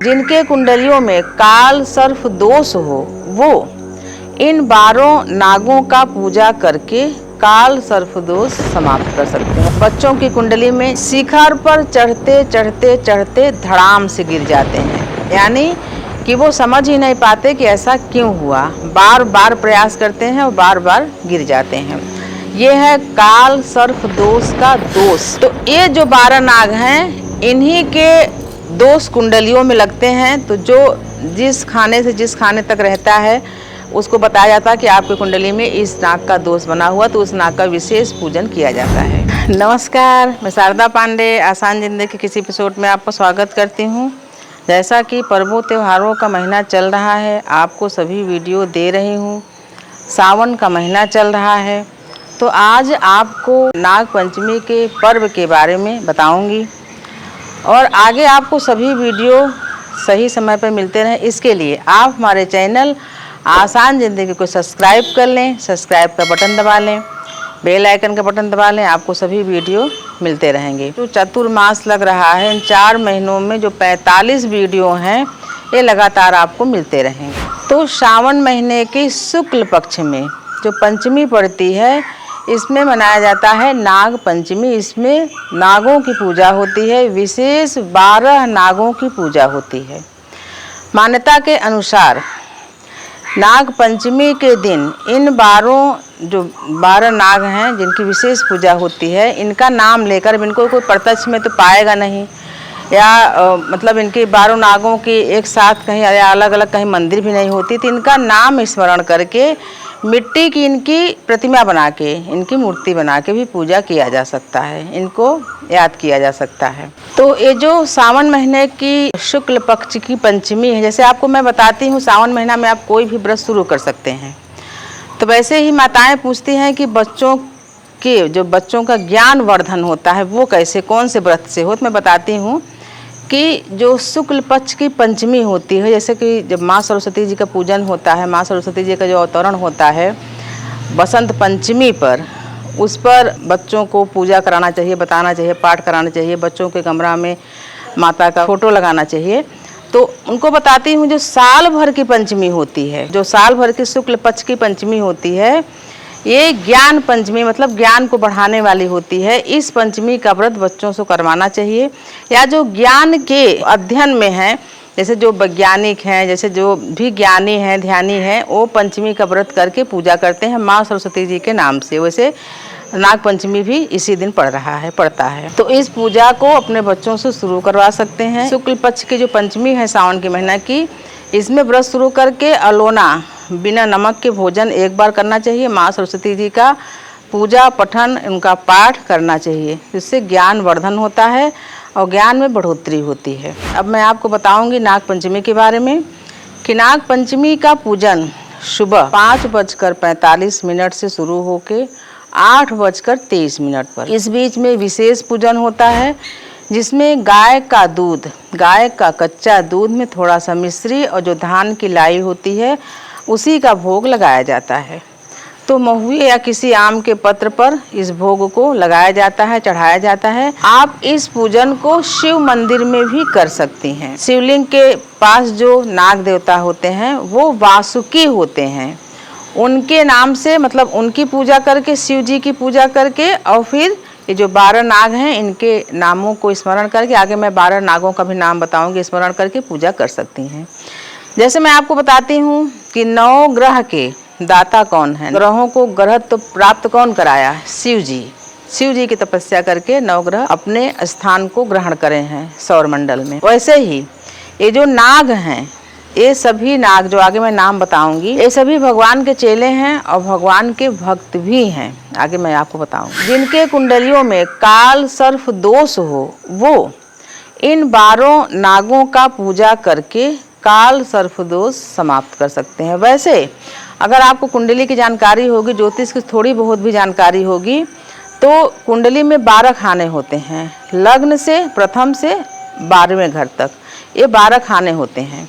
जिनके कुंडलियों में काल सर्प दोष हो वो इन 12 नागों का पूजा करके काल सर्प दोष समाप्त कर सकते हैं। बच्चों की कुंडली में शिखर पर चढ़ते चढ़ते चढ़ते धड़ाम से गिर जाते हैं, यानी कि वो समझ ही नहीं पाते कि ऐसा क्यों हुआ। बार बार प्रयास करते हैं और बार बार गिर जाते हैं। ये है काल सर्प दोष का दोष। तो ये जो 12 नाग हैं इन्हीं के दोष कुंडलियों में लगते हैं। तो जो जिस खाने से जिस खाने तक रहता है उसको बताया जाता है कि आपकी कुंडली में इस नाग का दोष बना हुआ, तो उस नाग का विशेष पूजन किया जाता है। नमस्कार, मैं शारदा पांडे आसान जिंदगी के किसी एपिसोड में आपको स्वागत करती हूँ। जैसा कि पर्वों त्योहारों का महीना चल रहा है, आपको सभी वीडियो दे रही हूँ। सावन का महीना चल रहा है, तो आज आपको नाग पंचमी के पर्व के बारे में बताऊंगी और आगे आपको सभी वीडियो सही समय पर मिलते रहें, इसके लिए आप हमारे चैनल आसान ज़िंदगी को सब्सक्राइब कर लें। सब्सक्राइब का बटन दबा लें, बेल आइकन का बटन दबा लें, आपको सभी वीडियो मिलते रहेंगे। जो चतुर्मास लग रहा है, इन 4 महीनों में जो 45 वीडियो हैं ये लगातार आपको मिलते रहेंगे। तो सावन महीने की शुक्ल पक्ष में जो पंचमी पड़ती है, इसमें मनाया जाता है नाग पंचमी। इसमें नागों की पूजा होती है, विशेष 12 नागों की पूजा होती है। मान्यता के अनुसार नाग पंचमी के दिन इन 12 नाग हैं जिनकी विशेष पूजा होती है, इनका नाम लेकर इनको कोई प्रत्यक्ष में तो पाएगा नहीं, या मतलब इनके 12 नागों की एक साथ कहीं या अलग अलग कहीं मंदिर भी नहीं होती, तो इनका नाम स्मरण करके मिट्टी की इनकी प्रतिमा बना के, इनकी मूर्ति बना के भी पूजा किया जा सकता है, इनको याद किया जा सकता है। तो ये जो सावन महीने की शुक्ल पक्ष की पंचमी है, जैसे आपको मैं बताती हूँ, सावन महीना में आप कोई भी व्रत शुरू कर सकते हैं। तो वैसे ही माताएं पूछती हैं कि बच्चों का ज्ञान वर्धन होता है वो कैसे, कौन से व्रत से हो। तो मैं बताती हूँ कि जो शुक्ल पक्ष की पंचमी होती है, जैसे कि जब माँ सरस्वती जी का पूजन होता है, माँ सरस्वती जी का जो अवतरण होता है बसंत पंचमी पर, उस पर बच्चों को पूजा कराना चाहिए, बताना चाहिए, पाठ कराना चाहिए, बच्चों के कमरा में माता का फोटो लगाना चाहिए। तो उनको बताती हूँ जो साल भर की पंचमी होती है, जो साल भर की शुक्ल पक्ष की पंचमी होती है, ये ज्ञान पंचमी मतलब ज्ञान को बढ़ाने वाली होती है। इस पंचमी का व्रत बच्चों से करवाना चाहिए, या जो ज्ञान के अध्ययन में है, जैसे जो वैज्ञानिक हैं, जैसे जो भी ज्ञानी हैं, ध्यानी हैं, वो पंचमी का व्रत करके पूजा करते हैं माँ सरस्वती जी के नाम से। वैसे नाग पंचमी भी इसी दिन पड़ता है। तो इस पूजा को अपने बच्चों से शुरू करवा सकते हैं। शुक्ल पक्ष की जो पंचमी है सावन के महीना की, इसमें व्रत शुरू करके अलोना बिना नमक के भोजन एक बार करना चाहिए। माँ सरस्वती जी का पूजा पठन, उनका पाठ करना चाहिए, जिससे ज्ञान वर्धन होता है और ज्ञान में बढ़ोतरी होती है। अब मैं आपको बताऊंगी नाग पंचमी के बारे में कि नाग पंचमी का पूजन सुबह 5:45 से शुरू होकर 8:23 पर, इस बीच में विशेष पूजन होता है, जिसमें गाय का कच्चा दूध में थोड़ा सा मिश्री और जो धान की लाई होती है उसी का भोग लगाया जाता है। तो महुए या किसी आम के पत्र पर इस भोग को लगाया जाता है, चढ़ाया जाता है। आप इस पूजन को शिव मंदिर में भी कर सकती हैं। शिवलिंग के पास जो नाग देवता होते हैं वो वासुकी होते हैं, उनके नाम से मतलब उनकी पूजा करके, शिव जी की पूजा करके, और फिर ये जो 12 नाग हैं इनके नामों को स्मरण करके, आगे मैं 12 नागों का भी नाम बताऊंगी, स्मरण करके पूजा कर सकती हैं। जैसे मैं आपको बताती हूँ कि 9 ग्रह के दाता कौन है, ग्रहों को ग्रह तो प्राप्त कौन कराया, शिव जी। शिव जी की तपस्या करके 9 ग्रह अपने स्थान को ग्रहण करे हैं सौर मंडल में। वैसे ही ये जो नाग हैं, ये सभी नाग जो आगे मैं नाम बताऊंगी, ये सभी भगवान के चेले हैं और भगवान के भक्त भी हैं। आगे मैं आपको बताऊंगी। जिनके कुंडलियों में काल सर्प दोष हो वो इन 12 नागों का पूजा करके काल सर्प दोष समाप्त कर सकते हैं। वैसे अगर आपको कुंडली की जानकारी होगी, ज्योतिष की थोड़ी बहुत भी जानकारी होगी, तो कुंडली में 12 खाने होते हैं, लग्न से प्रथम से 12वें घर तक ये 12 खाने होते हैं।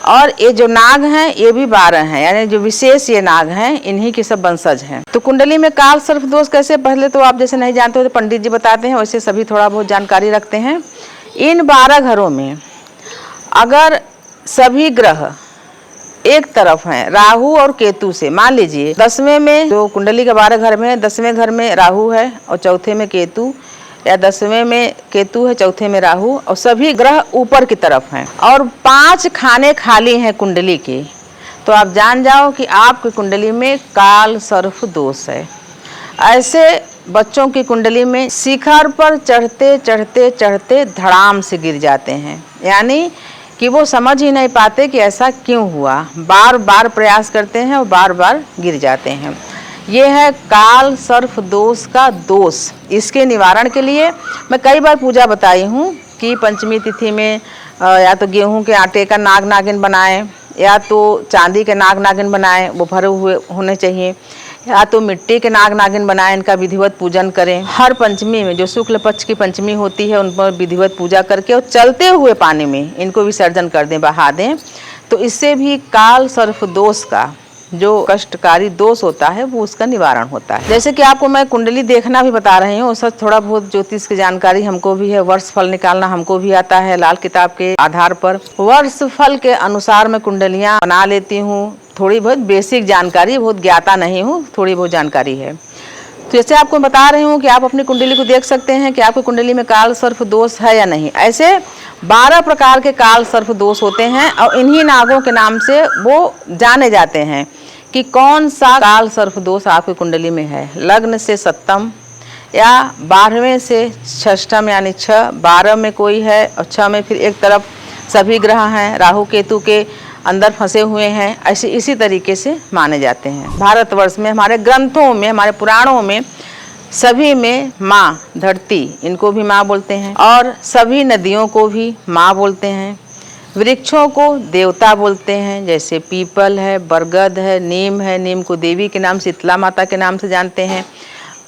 और ये जो नाग हैं ये भी 12 हैं, यानी जो विशेष ये नाग हैं इन्हीं के सब वंशज हैं। तो कुंडली में काल सर्प दोष कैसे, पहले तो आप जैसे नहीं जानते हो तो पंडित जी बताते हैं, वैसे सभी थोड़ा बहुत जानकारी रखते हैं। इन 12 घरों में अगर सभी ग्रह एक तरफ हैं राहु और केतु से, मान लीजिए 10वें में जो कुंडली के 12 घर में 10वें घर में राहु है और चौथे में केतु, या 10वें में केतु है चौथे में राहु, और सभी ग्रह ऊपर की तरफ हैं और 5 खाने खाली हैं कुंडली के, तो आप जान जाओ कि आपकी कुंडली में काल सर्प दोष है। ऐसे बच्चों की कुंडली में शिखर पर चढ़ते चढ़ते चढ़ते धड़ाम से गिर जाते हैं, यानी कि वो समझ ही नहीं पाते कि ऐसा क्यों हुआ, बार बार प्रयास करते हैं और बार बार गिर जाते हैं। ये है काल सर्प दोष का दोष। इसके निवारण के लिए मैं कई बार पूजा बताई हूँ कि पंचमी तिथि में या तो गेहूं के आटे का नाग नागिन बनाएं, या तो चांदी के नाग नागिन बनाएं, वो भरे हुए होने चाहिए, या तो मिट्टी के नाग नागिन बनाएं, इनका विधिवत पूजन करें। हर पंचमी में जो शुक्ल पक्ष की पंचमी होती है उन पर विधिवत पूजा करके और चलते हुए पानी में इनको विसर्जन कर दें, बहा दें, तो इससे भी काल सर्प दोष का जो कष्टकारी दोष होता है वो उसका निवारण होता है। जैसे कि आपको मैं कुंडली देखना भी बता रही हूँ, उसका थोड़ा बहुत ज्योतिष की जानकारी हमको भी है, वर्ष फल निकालना हमको भी आता है लाल किताब के आधार पर। वर्ष फल के अनुसार मैं कुंडलियाँ बना लेती हूँ, थोड़ी बहुत बेसिक जानकारी, बहुत ज्ञाता नहीं हूँ, थोड़ी बहुत जानकारी है। तो जैसे आपको बता रही हूँ कि आप अपनी कुंडली को देख सकते हैं कि आपकी कुंडली में काल सर्प दोष है या नहीं। ऐसे 12 प्रकार के काल सर्प दोष होते हैं और इन्हीं नागों के नाम से वो जाने जाते हैं कि कौन सा काल सर्प दोष आपकी कुंडली में है। लग्न से सप्तम या 12वें से षष्ठम यानी 6, 12 में कोई है और 6 में फिर एक तरफ सभी ग्रह हैं, राहु केतु के अंदर फंसे हुए हैं, ऐसे इसी तरीके से माने जाते हैं। भारतवर्ष में हमारे ग्रंथों में, हमारे पुराणों में सभी में माँ धरती, इनको भी माँ बोलते हैं, और सभी नदियों को भी माँ बोलते हैं। वृक्षों को देवता बोलते हैं, जैसे पीपल है, बरगद है, नीम है, नीम को देवी के नाम शीतला माता के नाम से जानते हैं।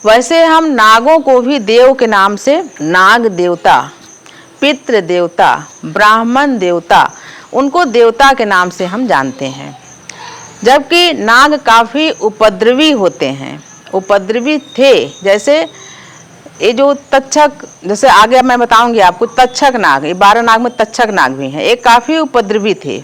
वैसे हम नागों को भी देव के नाम से नाग देवता, पितृ देवता, ब्राह्मण देवता, उनको देवता के नाम से हम जानते हैं। जबकि नाग काफ़ी उपद्रवी होते हैं, उपद्रवी थे। जैसे ये जो तक्षक, जैसे आगे मैं बताऊंगी आपको, तक्षक नाग, ये 12 नाग में तक्षक नाग भी हैं, ये काफ़ी उपद्रवी थे।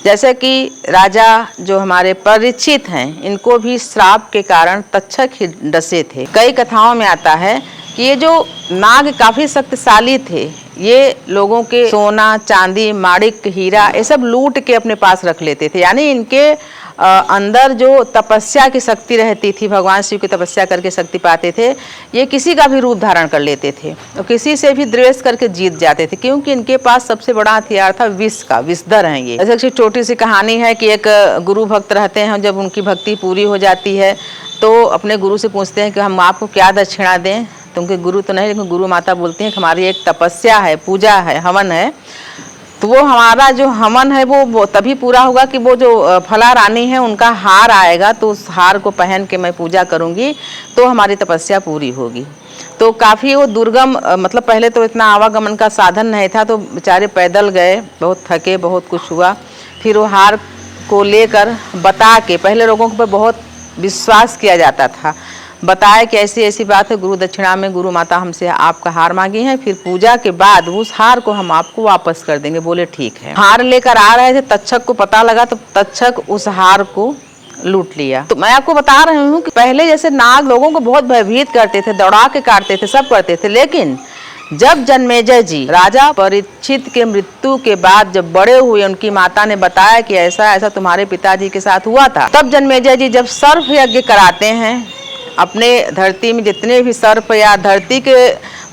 जैसे कि राजा जो हमारे परीक्षित हैं, इनको भी श्राप के कारण तक्षक ही डसे थे। कई कथाओं में आता है कि ये जो नाग काफ़ी शक्तिशाली थे, ये लोगों के सोना चांदी माणिक हीरा ये सब लूट के अपने पास रख लेते थे। यानी इनके अंदर जो तपस्या की शक्ति रहती थी, भगवान शिव की तपस्या करके शक्ति पाते थे, ये किसी का भी रूप धारण कर लेते थे और किसी से भी द्वेष करके जीत जाते थे, क्योंकि इनके पास सबसे बड़ा हथियार था विष का, विषधर हैं ये। ऐसे छोटी सी कहानी है कि एक गुरु भक्त रहते हैं, जब उनकी भक्ति पूरी हो जाती है तो अपने गुरु से पूछते हैं कि हम आपको क्या दक्षिणा दें। तो उनके गुरु तो नहीं, लेकिन गुरु माता बोलती हैं कि हमारी एक तपस्या है, पूजा है, हवन है, तो वो हमारा जो हवन है वो तभी पूरा होगा कि वो जो फला रानी है उनका हार आएगा, तो उस हार को पहन के मैं पूजा करूँगी तो हमारी तपस्या पूरी होगी। तो काफ़ी वो दुर्गम, मतलब पहले तो इतना आवागमन का साधन नहीं था, तो बेचारे पैदल गए, बहुत थके, बहुत कुछ हुआ। फिर वो हार को लेकर बता के, पहले लोगों पर बहुत विश्वास किया जाता था, बताया कि ऐसी ऐसी बात है, गुरु दक्षिणा में गुरु माता हमसे आपका हार मांगी है, फिर पूजा के बाद उस हार को हम आपको वापस कर देंगे। बोले ठीक है। हार लेकर आ रहे थे, तक्षक को पता लगा तो तक्षक उस हार को लूट लिया। तो मैं आपको बता रही हूँ कि पहले जैसे नाग लोगों को बहुत भयभीत करते थे, दौड़ा के काटते थे, सब करते थे, लेकिन जब जन्मेजय जी राजा परीक्षित के मृत्यु के बाद जब बड़े हुए, उनकी माता ने बताया कि ऐसा ऐसा तुम्हारे पिताजी के साथ हुआ था, तब जन्मेजय जी जब सर्प यज्ञ कराते हैं, अपने धरती में जितने भी सर्प या धरती के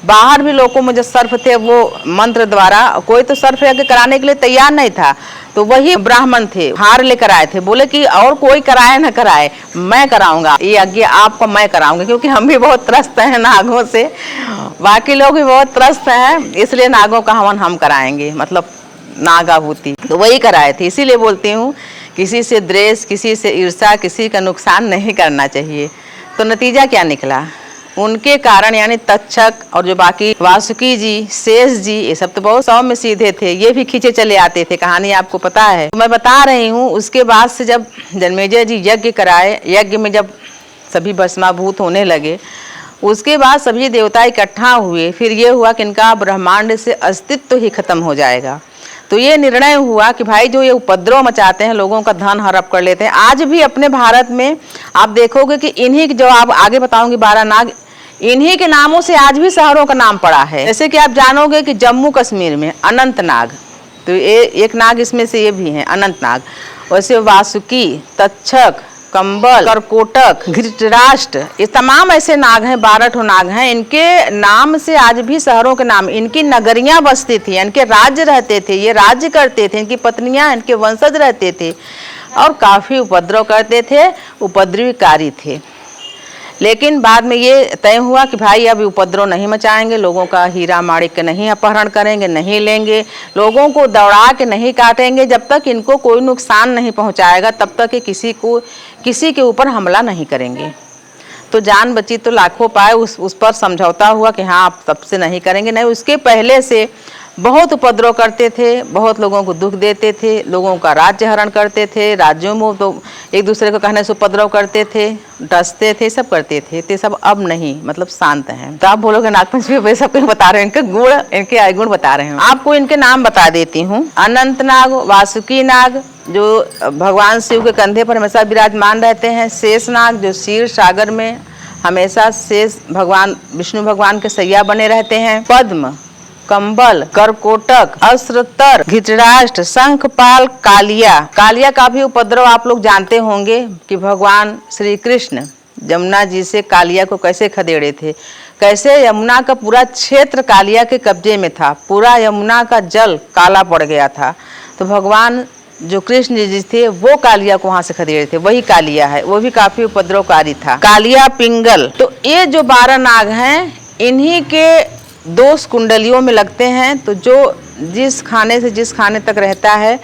बाहर भी लोगों में जो सर्प थे, वो मंत्र द्वारा, कोई तो सर्प यज्ञ कराने के लिए तैयार नहीं था, तो वही ब्राह्मण थे, हार लेकर आए थे, बोले कि और कोई कराए ना कराए, मैं कराऊंगा ये यज्ञ, आपको मैं कराऊंगा, क्योंकि हम भी बहुत त्रस्त हैं नागों से, बाकी लोग भी बहुत त्रस्त हैं, इसलिए नागों का हवन हम कराएंगे, मतलब नागाभूति, तो वही कराए थे। इसीलिए बोलती हूँ किसी से द्वेष, किसी से ईर्ष्या, किसी का नुकसान नहीं करना चाहिए। तो नतीजा क्या निकला, उनके कारण यानी तक्षक और जो बाकी वासुकी जी, शेष जी, ये सब तो बहुत सौम्य सीधे थे, ये भी खींचे चले आते थे, कहानी आपको पता है। तो मैं बता रही हूँ, उसके बाद से जब जन्मेजय जी यज्ञ कराए, यज्ञ में जब सभी भस्माभूत होने लगे, उसके बाद सभी देवता इकट्ठा हुए, फिर ये हुआ कि इनका ब्रह्मांड से अस्तित्व ही खत्म हो जाएगा। तो ये निर्णय हुआ कि भाई जो ये उपद्रव मचाते हैं, लोगों का धन हड़प कर लेते हैं, आज भी अपने भारत में आप देखोगे कि इन्हीं जो आप आगे बताऊंगी 12 नाग, इन्हीं के नामों से आज भी शहरों का नाम पड़ा है। जैसे कि आप जानोगे कि जम्मू कश्मीर में अनंतनाग, तो ये एक नाग इसमें से ये भी है अनंतनाग। वैसे वासुकी, तक्षक, कंबल, करकोटक, धृतराष्ट्र, ये तमाम ऐसे नाग हैं, 12 नाग हैं। इनके नाम से आज भी शहरों के नाम, इनकी नगरियां बसती थी, इनके राज्य रहते थे, ये राज्य करते थे, इनकी पत्नियां, इनके वंशज रहते थे और काफ़ी उपद्रव करते थे, उपद्रवकारी थे। लेकिन बाद में ये तय हुआ कि भाई अब उपद्रव नहीं मचाएंगे, लोगों का हीरा माणिक के नहीं अपहरण करेंगे, नहीं लेंगे, लोगों को दौड़ा के नहीं काटेंगे, जब तक इनको कोई नुकसान नहीं पहुंचाएगा तब तक ये किसी के ऊपर हमला नहीं करेंगे। तो जान बची तो लाखों पाए, उस पर समझौता हुआ कि हाँ अब तब से नहीं करेंगे। नहीं, उसके पहले से बहुत उपद्रव करते थे, बहुत लोगों को दुख देते थे, लोगों का राज्य हरण करते थे, राज्यों में तो एक दूसरे को कहने से उपद्रव करते थे, डसते थे, सब करते थे। ते सब अब नहीं, मतलब शांत हैं। तो आप बोलोगे नागपंचमी पे सब कुछ बता रहे हैं, इनके गुण, इनके अवगुण बता रहे हैं। आपको इनके नाम बता देती हूँ। अनंतनाग, वासुकी नाग जो भगवान शिव के कंधे पर हमेशा विराजमान रहते हैं, शेषनाग जो क्षीर सागर में हमेशा शेष भगवान विष्णु भगवान के सैया बने रहते हैं, पद्म, कंबल, करकोटक, अस्त्रतर, धृतराष्ट्र, शंखपाल, कालिया। कालिया का भी उपद्रव आप लोग जानते होंगे कि भगवान श्री कृष्ण यमुना जी से कालिया को कैसे खदेड़े थे, कैसे यमुना का पूरा क्षेत्र कालिया के कब्जे में था, पूरा यमुना का जल काला पड़ गया था। तो भगवान जो कृष्ण जी थे वो कालिया को वहां से खदेड़े थे, वही कालिया है, वो भी काफी उपद्रवकारी था। कालिया, पिंगल, तो ये जो 12 नाग हैं इन्हीं के दोष कुंडलियों में लगते हैं। तो जो जिस खाने से जिस खाने तक रहता है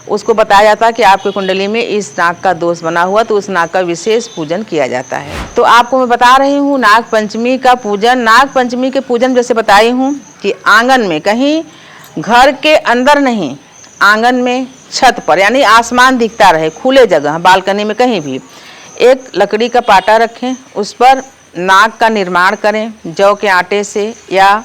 उसको बताया जाता है कि आपकी कुंडली में इस नाग का दोष बना हुआ, तो उस नाग का विशेष पूजन किया जाता है। तो आपको मैं बता रही हूँ नाग पंचमी का पूजन। नाग पंचमी के पूजन जैसे बताई हूँ कि आंगन में, कहीं घर के अंदर नहीं, आंगन में, छत पर, यानी आसमान दिखता रहे, खुले जगह, बालकनी में कहीं भी एक लकड़ी का पाटा रखें, उस पर नाग का निर्माण करें, जौ के आटे से, या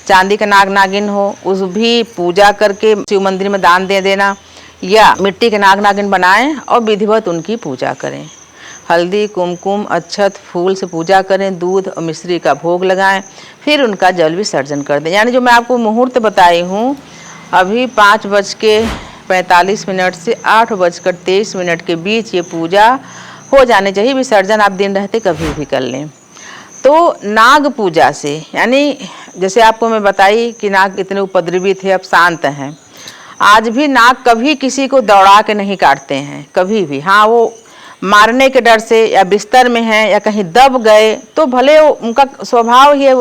चांदी का नाग नागिन हो उस भी पूजा करके शिव मंदिर में दान दे देना, या मिट्टी के नाग नागिन बनाएं और विधिवत उनकी पूजा करें। हल्दी, कुमकुम, अक्षत, फूल से पूजा करें, दूध और मिश्री का भोग लगाएं, फिर उनका जल विसर्जन कर दें। यानी जो मैं आपको मुहूर्त बताई हूँ, अभी 5:45 से 8:23 के बीच ये पूजा हो जाने चाहिए। विसर्जन आप दिन रहते कभी भी कर लें। तो नाग पूजा से, यानी जैसे आपको मैं बताई कि नाग इतने उपद्रवी थे, अब शांत हैं। आज भी नाग कभी किसी को दौड़ा के नहीं काटते हैं, कभी भी। हाँ, वो मारने के डर से, या बिस्तर में हैं या कहीं दब गए तो भले उनका स्वभाव ही है,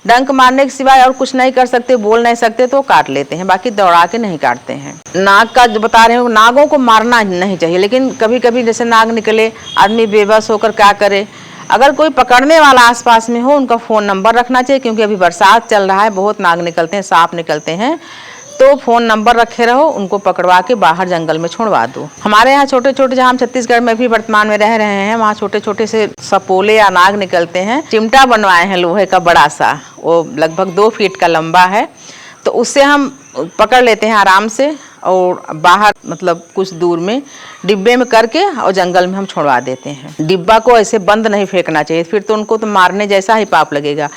डंक मारने के सिवाय और कुछ नहीं कर सकते, बोल नहीं सकते, तो काट लेते हैं, बाकी दौड़ा के नहीं काटते हैं। नाग का जो बता रहे हो, नागों को मारना नहीं चाहिए, लेकिन कभी कभी जैसे नाग निकले, आदमी बेबस होकर क्या करे। अगर कोई पकड़ने वाला आसपास में हो, उनका फ़ोन नंबर रखना चाहिए, क्योंकि अभी बरसात चल रहा है, बहुत नाग निकलते हैं, सांप निकलते हैं, तो फ़ोन नंबर रखे रहो, उनको पकड़वा के बाहर जंगल में छोड़वा दो। हमारे यहाँ छोटे छोटे, जहाँ हम छत्तीसगढ़ में भी वर्तमान में रह रहे हैं, वहाँ छोटे छोटे से सपोले या नाग निकलते हैं। चिमटा बनवाए हैं लोहे का बड़ा सा, वो लगभग 2 फीट का लंबा है, तो उससे हम पकड़ लेते हैं आराम से, और बाहर मतलब कुछ दूर में डिब्बे में करके और जंगल में हम छोड़वा देते हैं। डिब्बा को ऐसे बंद नहीं फेंकना चाहिए, फिर तो उनको तो मारने जैसा ही पाप लगेगा।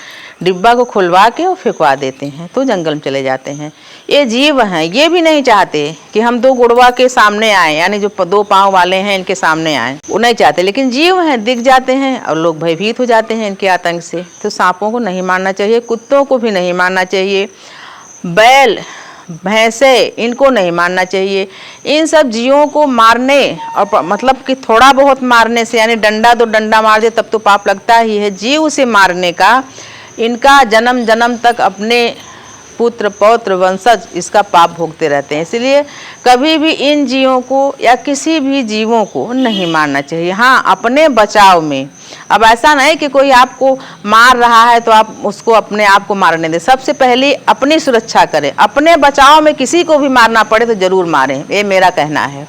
डिब्बा को खुलवा के और फेंकवा देते हैं, तो जंगल में चले जाते हैं। ये जीव हैं, ये भी नहीं चाहते कि हम 2 गुड़वा के सामने आए, यानी जो 2 पाँव वाले हैं इनके सामने आए, वो नहीं चाहते, लेकिन जीव हैं, दिख जाते हैं और लोग भयभीत हो जाते हैं इनके आतंक से। तो सांपों को नहीं मारना चाहिए, कुत्तों को भी नहीं मारना चाहिए, बैल, भैंसे, इनको नहीं मारना चाहिए। इन सब जीवों को मारने और मतलब कि थोड़ा बहुत मारने से, यानी डंडा 2 डंडा मार दे तब तो पाप लगता ही है। जीव से मारने का, इनका जन्म जन्म तक अपने पुत्र पौत्र वंशज इसका पाप भोगते रहते हैं। इसलिए कभी भी इन जीवों को या किसी भी जीवों को नहीं मारना चाहिए। हाँ, अपने बचाव में। अब ऐसा नहीं कि कोई आपको मार रहा है तो आप उसको अपने आप को मारने दें। सबसे पहले अपनी सुरक्षा करें, अपने बचाव में किसी को भी मारना पड़े तो जरूर मारें, ये मेरा कहना है।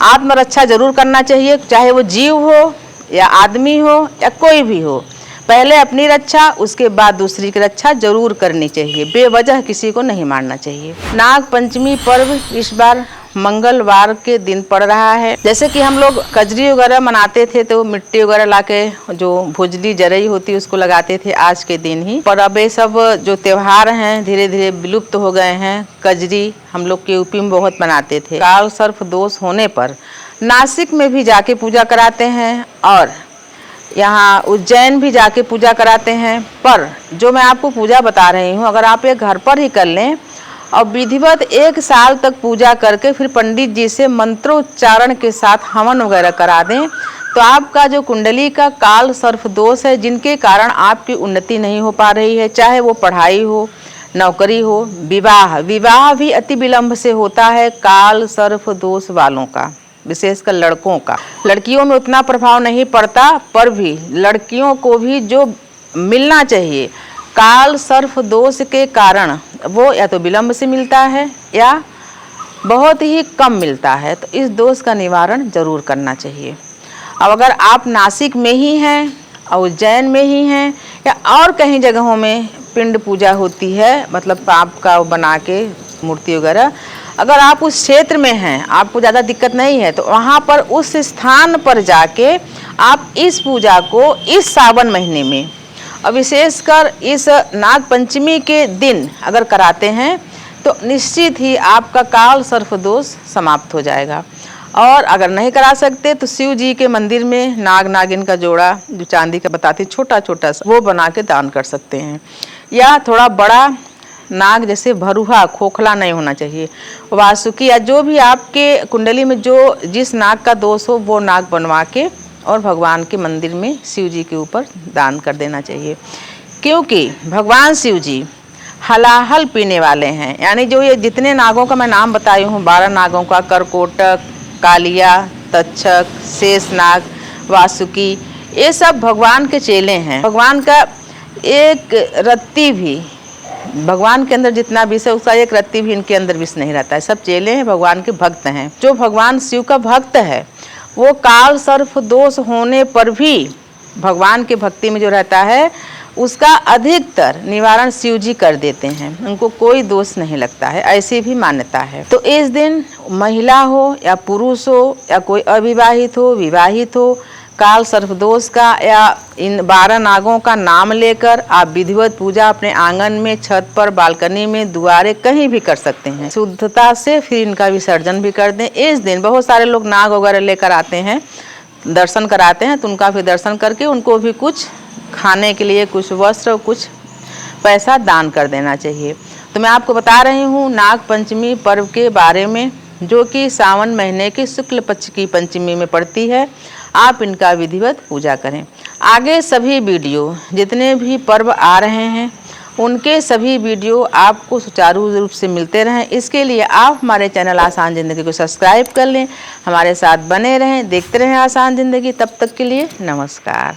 आत्मरक्षा जरूर करना चाहिए, चाहे वो जीव हो या आदमी हो या कोई भी हो। पहले अपनी रक्षा, उसके बाद दूसरी की रक्षा जरूर करनी चाहिए। बेवजह किसी को नहीं मारना चाहिए। नाग पंचमी पर्व इस बार मंगलवार के दिन पड़ रहा है। जैसे कि हम लोग कजरी वगैरह मनाते थे तो मिट्टी वगैरह लाके जो भुजली जरई होती है उसको लगाते थे आज के दिन ही। पर अब ये सब जो त्योहार हैं धीरे धीरे विलुप्त हो गए हैं। कजरी हम लोग के यूपी में बहुत मनाते थे। काल सर्प दोष होने पर नासिक में भी जाके पूजा कराते हैं और यहाँ उज्जैन भी जाके पूजा कराते हैं। पर जो मैं आपको पूजा बता रही हूँ, अगर आप ये घर पर ही कर लें और विधिवत 1 साल तक पूजा करके फिर पंडित जी से मंत्रोच्चारण के साथ हवन वगैरह करा दें तो आपका जो कुंडली का काल सर्प दोष है, जिनके कारण आपकी उन्नति नहीं हो पा रही है, चाहे वो पढ़ाई हो, नौकरी हो, विवाह भी अति विलंब से होता है काल सर्प दोष वालों का, विशेषकर लड़कों का। लड़कियों में उतना प्रभाव नहीं पड़ता, पर भी लड़कियों को भी जो मिलना चाहिए काल सर्प दोष के कारण वो या तो विलंब से मिलता है या बहुत ही कम मिलता है। तो इस दोष का निवारण जरूर करना चाहिए। अब अगर आप नासिक में ही हैं, उज्जैन में ही हैं या और कहीं जगहों में पिंड पूजा होती है, मतलब पाप का बना के मूर्ति वगैरह, अगर आप उस क्षेत्र में हैं, आपको ज़्यादा दिक्कत नहीं है, तो वहाँ पर उस स्थान पर जाके आप इस पूजा को इस सावन महीने में और विशेषकर इस नाग पंचमी के दिन अगर कराते हैं तो निश्चित ही आपका काल सर्प दोष समाप्त हो जाएगा। और अगर नहीं करा सकते तो शिव जी के मंदिर में नाग नागिन का जोड़ा जो चांदी का बताती छोटा छोटा सा, वो बना के दान कर सकते हैं। या थोड़ा बड़ा नाग, जैसे भरुहा, खोखला नहीं होना चाहिए, वासुकी या जो भी आपके कुंडली में जो जिस नाग का दोष हो वो नाग बनवा के और भगवान के मंदिर में शिव जी के ऊपर दान कर देना चाहिए। क्योंकि भगवान शिव जी हलाहल पीने वाले हैं। यानी जो ये जितने नागों का मैं नाम बताई हूँ, 12 नागों का, करकोटक, कालिया, तक्षक, शेषनाग, वासुकी, ये सब भगवान के चेले हैं। भगवान का एक रत्ती भी, भगवान के अंदर जितना विष है उसका एक रत्ती भी इनके अंदर विष नहीं रहता है। सब चेले हैं, भगवान के भक्त हैं। जो भगवान शिव का भक्त है वो काल सर्प दोष होने पर भी भगवान के भक्ति में जो रहता है उसका अधिकतर निवारण शिव जी कर देते हैं, उनको कोई दोष नहीं लगता है, ऐसी भी मान्यता है। तो इस दिन महिला हो या पुरुष हो या कोई अविवाहित हो, विवाहित हो, काल सर्प दोष का या इन 12 नागों का नाम लेकर आप विधिवत पूजा अपने आंगन में, छत पर, बालकनी में, दुआरे कहीं भी कर सकते हैं। शुद्धता से फिर इनका विसर्जन भी कर दें। इस दिन बहुत सारे लोग नाग वगैरह लेकर आते हैं, दर्शन कराते हैं, तो उनका फिर दर्शन करके उनको भी कुछ खाने के लिए, कुछ वस्त्र, कुछ पैसा दान कर देना चाहिए। तो मैं आपको बता रही हूँ नाग पंचमी पर्व के बारे में, जो कि सावन महीने की शुक्ल पक्ष की पंचमी में पड़ती है। आप इनका विधिवत पूजा करें। आगे सभी वीडियो जितने भी पर्व आ रहे हैं उनके सभी वीडियो आपको सुचारू रूप से मिलते रहें, इसके लिए आप हमारे चैनल आसान ज़िंदगी को सब्सक्राइब कर लें, हमारे साथ बने रहें, देखते रहें आसान ज़िंदगी। तब तक के लिए नमस्कार।